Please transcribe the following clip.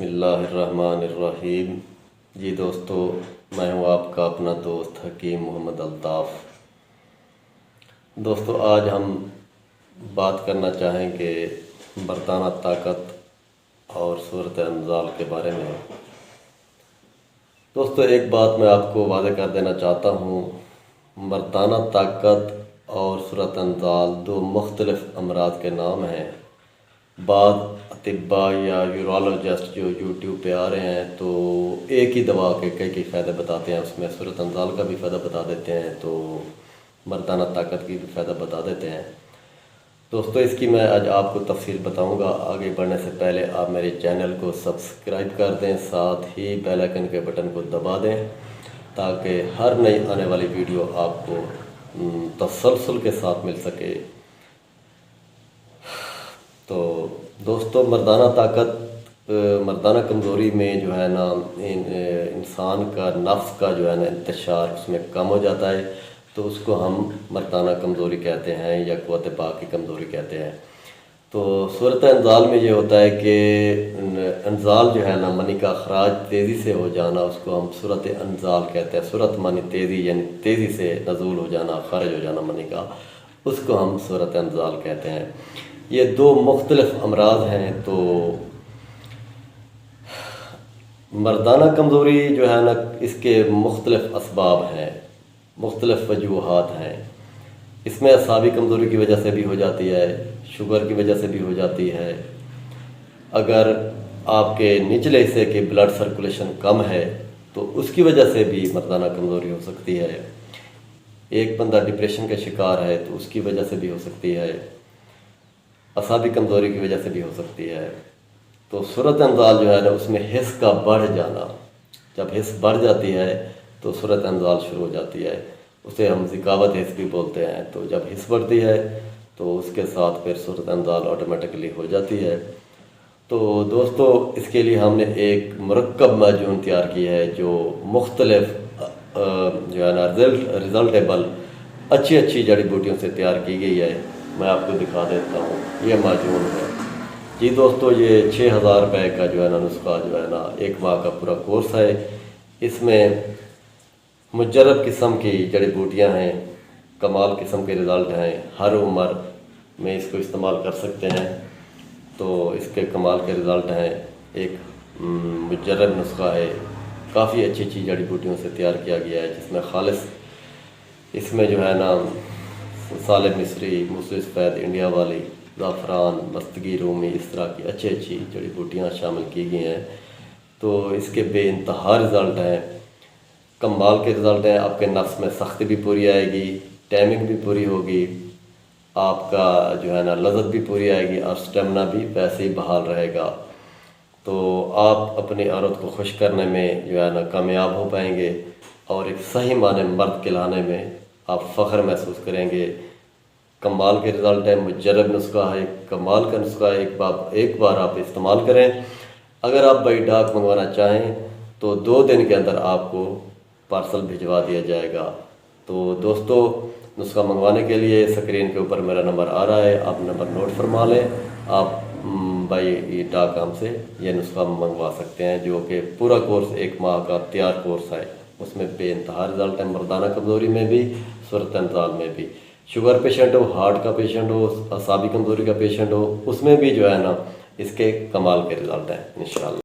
بسم اللہ الرحمن الرحیم۔ جی دوستو، میں ہوں آپ کا اپنا دوست حکیم محمد الطاف۔ دوستو، آج ہم بات کرنا چاہیں گے مردانہ طاقت اور صورت انزال کے بارے میں۔ دوستو، ایک بات میں آپ کو واضح کر دینا چاہتا ہوں، مردانہ طاقت اور صورت انزال دو مختلف امراض کے نام ہیں۔ بعض اطباء یا یورولوجسٹ جو یوٹیوب پہ آ رہے ہیں تو ایک ہی دوا کے کئی فائدے بتاتے ہیں، اس میں صورت انزال کا بھی فائدہ بتا دیتے ہیں تو مردانہ طاقت کی بھی فائدہ بتا دیتے ہیں۔ دوستو، اس کی میں آج آپ کو تفصیل بتاؤں گا۔ آگے بڑھنے سے پہلے آپ میرے چینل کو سبسکرائب کر دیں، ساتھ ہی بیل آئیکن کے بٹن کو دبا دیں تاکہ ہر نئی آنے والی ویڈیو آپ کو تسلسل کے ساتھ مل سکے۔ تو دوستو، مردانہ کمزوری میں جو ہے نا انسان کا نفس کا جو ہے نا انتشار اس میں کم ہو جاتا ہے، تو اس کو ہم مردانہ کمزوری کہتے ہیں یا قوت باق کی کمزوری کہتے ہیں۔ تو صورت انزال میں یہ ہوتا ہے کہ انزال جو ہے نا منی کا اخراج تیزی سے ہو جانا، اس کو ہم صورت انزال کہتے ہیں۔ صورت منی تیزی، یعنی تیزی سے نزول ہو جانا، خارج ہو جانا منی کا، اس کو ہم صورت انزال کہتے ہیں۔ یہ دو مختلف امراض ہیں۔ تو مردانہ کمزوری جو ہے نا اس کے مختلف اسباب ہیں، مختلف وجوہات ہیں۔ اس میں اعصابی کمزوری کی وجہ سے بھی ہو جاتی ہے، شوگر کی وجہ سے بھی ہو جاتی ہے۔ اگر آپ کے نچلے حصے کی بلڈ سرکولیشن کم ہے تو اس کی وجہ سے بھی مردانہ کمزوری ہو سکتی ہے۔ ایک بندہ ڈپریشن کا شکار ہے تو اس کی وجہ سے بھی ہو سکتی ہے، اعصابی کمزوری کی وجہ سے بھی ہو سکتی ہے۔ تو صورت انزال جو ہے نا اس میں حس کا بڑھ جانا، جب حس بڑھ جاتی ہے تو صورت انزال شروع ہو جاتی ہے، اسے ہم ذکاوت حس بھی بولتے ہیں۔ تو جب حس بڑھتی ہے تو اس کے ساتھ پھر صورت انزال آٹومیٹکلی ہو جاتی ہے۔ تو دوستو، اس کے لیے ہم نے ایک مرکب معجون تیار کی ہے جو مختلف جو ہے نا ریزلٹیبل اچھی جڑی بوٹیوں سے تیار کی گئی ہے۔ میں آپ کو دکھا دیتا ہوں، یہ معجون ہے۔ جی دوستو، یہ 6000 روپے کا جو ہے نا نسخہ جو ہے نا ایک ماہ کا پورا کورس ہے۔ اس میں مجرب قسم کی جڑی بوٹیاں ہیں، کمال قسم کے رزلٹ ہیں، ہر عمر میں اس کو استعمال کر سکتے ہیں۔ تو اس کے کمال کے رزلٹ ہیں۔ ایک مجرب نسخہ ہے، کافی اچھی جڑی بوٹیوں سے تیار کیا گیا ہے، جس میں خالص اس میں جو ہے نا سالب مصری، مصری سفید، انڈیا والی، زعفران، مستگی رومی، اس طرح کی اچھی جڑی بوٹیاں شامل کی گئی ہیں۔ تو اس کے بے انتہا رزلٹ ہیں، کمال کے رزلٹ ہیں۔ آپ کے نفس میں سختی بھی پوری آئے گی، ٹائمنگ بھی پوری ہوگی، آپ کا جو ہے نا لذت بھی پوری آئے گی اور سٹیمنا بھی ویسے ہی بحال رہے گا۔ تو آپ اپنی عورت کو خوش کرنے میں جو ہے نا کامیاب ہو پائیں گے اور ایک صحیح معنی مرد کہلانے میں آپ فخر محسوس کریں گے۔ کمال کے رزلٹ ہے، مجرب نسخہ ہے، کمال کا نسخہ ہے۔ ایک بار آپ استعمال کریں۔ اگر آپ بائی ڈاک منگوانا چاہیں تو 2 دن کے اندر آپ کو پارسل بھجوا دیا جائے گا۔ تو دوستو، نسخہ منگوانے کے لیے اسکرین کے اوپر میرا نمبر آ رہا ہے، آپ نمبر نوٹ فرما لیں۔ آپ بائی ڈاک ہم سے یہ نسخہ منگوا سکتے ہیں، جو کہ پورا کورس 1 ماہ کا تیار کورس ہے۔ اس میں بے انتہا رزلٹ ہے، مردانہ کمزوری میں بھی، صورت انزال میں بھی۔ شوگر پیشنٹ ہو، ہارٹ کا پیشنٹ ہو، اعصابی کمزوری کا پیشنٹ ہو، اس میں بھی جو ہے نا اس کے کمال کے رزلٹ ہیں انشاءاللہ۔